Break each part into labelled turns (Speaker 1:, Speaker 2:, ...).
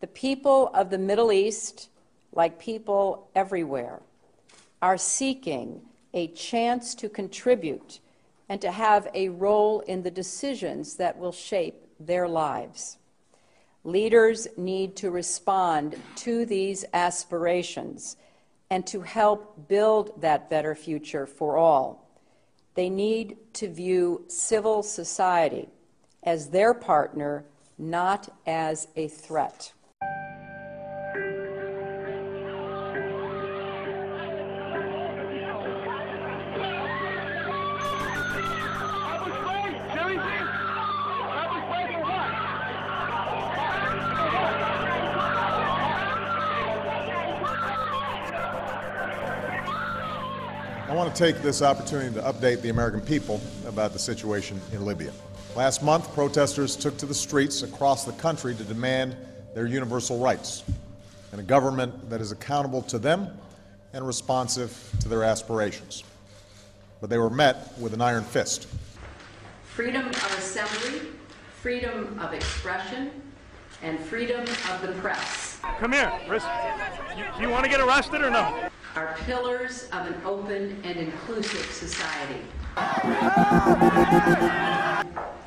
Speaker 1: The people of the Middle East, like people everywhere, are seeking a chance to contribute and to have a role in the decisions that will shape their lives. Leaders need to respond to these aspirations and to help build that better future for all. They need to view civil society as their partner, not as a threat.
Speaker 2: I want to take this opportunity to update the American people about the situation in Libya. Last month, protesters took to the streets across the country to demand their universal rights and a government that is accountable to them and responsive to their aspirations. But they were met with an iron fist.
Speaker 1: Freedom of assembly, freedom of expression, and freedom of the press.
Speaker 3: Come here. You want to get arrested or no?
Speaker 1: Are pillars of an open and inclusive society.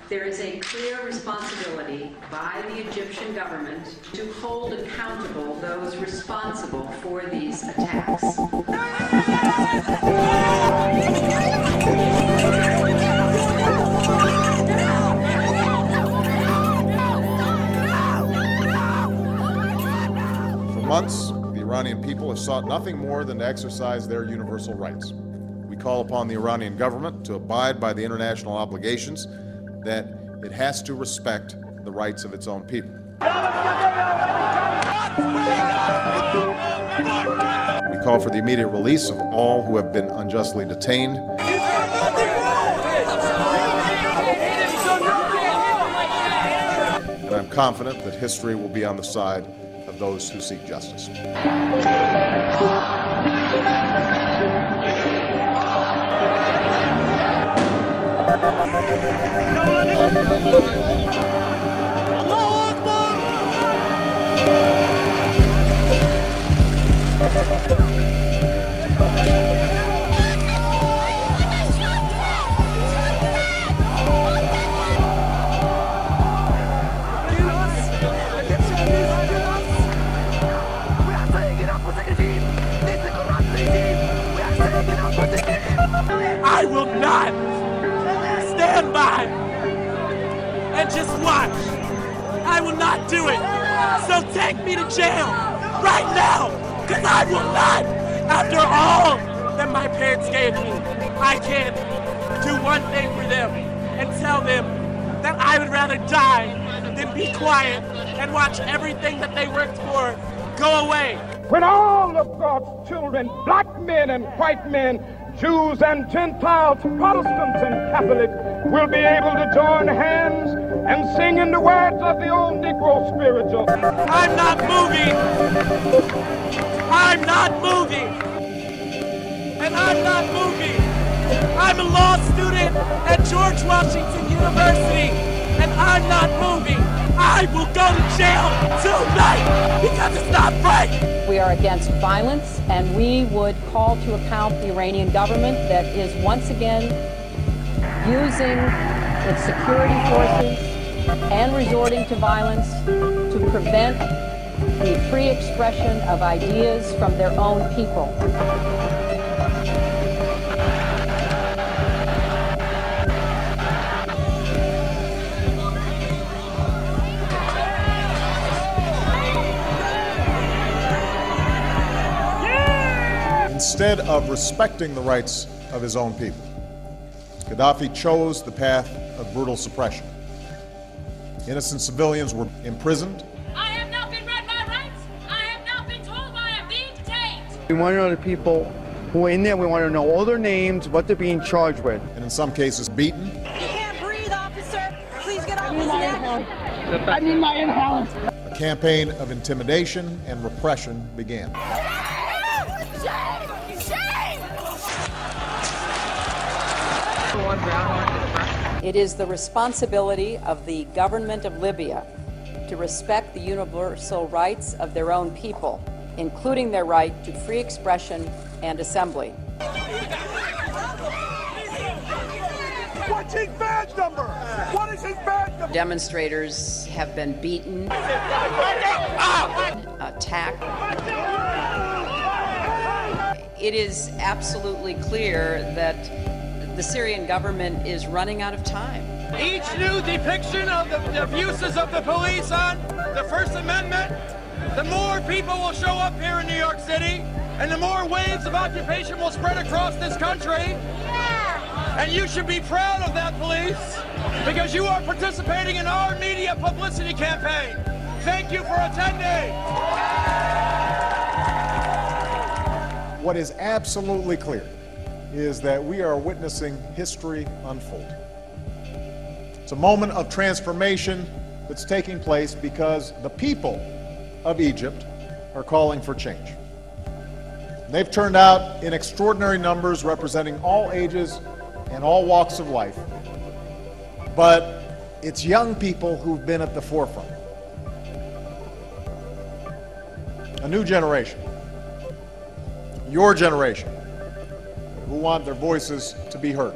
Speaker 1: There is a clear responsibility by the Egyptian government to hold accountable those responsible for these attacks.
Speaker 2: For months, the Iranian people have sought nothing more than to exercise their universal rights. We call upon the Iranian government to abide by the international obligations that it has to respect the rights of its own people. We call for the immediate release of all who have been unjustly detained. And I'm confident that history will be on the side of those who seek justice.
Speaker 3: I will not stand by and just watch. I will not do it. So take me to jail right now, because I will not. After all that my parents gave me, I can do one thing for them and tell them that I would rather die than be quiet and watch everything that they worked for go away.
Speaker 4: When all of God's children, black men and white men, Jews and Gentiles, Protestants and Catholics, will be able to join hands and sing in the words of the old Negro spiritual.
Speaker 3: I'm not moving. I'm not moving. And I'm not moving. I'm a law student at George Washington University, and I'm not moving. I will go to jail tonight because it's not right.
Speaker 1: We are against violence, and we would call to account the Iranian government that is once again using its security forces and resorting to violence to prevent the free expression of ideas from their own people.
Speaker 2: Instead of respecting the rights of his own people, Gaddafi chose the path of brutal suppression. Innocent civilians were imprisoned.
Speaker 5: I have not been read my rights. I have not been told why I'm being detained.
Speaker 6: We want to know the people who are in there. We want to know all their names, what they're being charged with.
Speaker 2: And in some cases, beaten.
Speaker 5: You can't breathe, officer. Please get off his neck.
Speaker 4: I need my inhalant.
Speaker 2: A campaign of intimidation and repression began.
Speaker 1: It is the responsibility of the government of Libya to respect the universal rights of their own people, including their right to free expression and assembly.
Speaker 7: What's his badge number? What is his badge number?
Speaker 1: Demonstrators have been beaten, attacked. It is absolutely clear that the Syrian government is running out of time.
Speaker 3: Each new depiction of the abuses of the police on the First Amendment, the more people will show up here in New York City, and the more waves of occupation will spread across this country. And you should be proud of that, police, because you are participating in our media publicity campaign. Thank you for attending.
Speaker 2: What is absolutely clear is that we are witnessing history unfold. It's a moment of transformation that's taking place because the people of Egypt are calling for change. They've turned out in extraordinary numbers representing all ages and all walks of life. But it's young people who've been at the forefront. A new generation, your generation, who want their voices to be heard.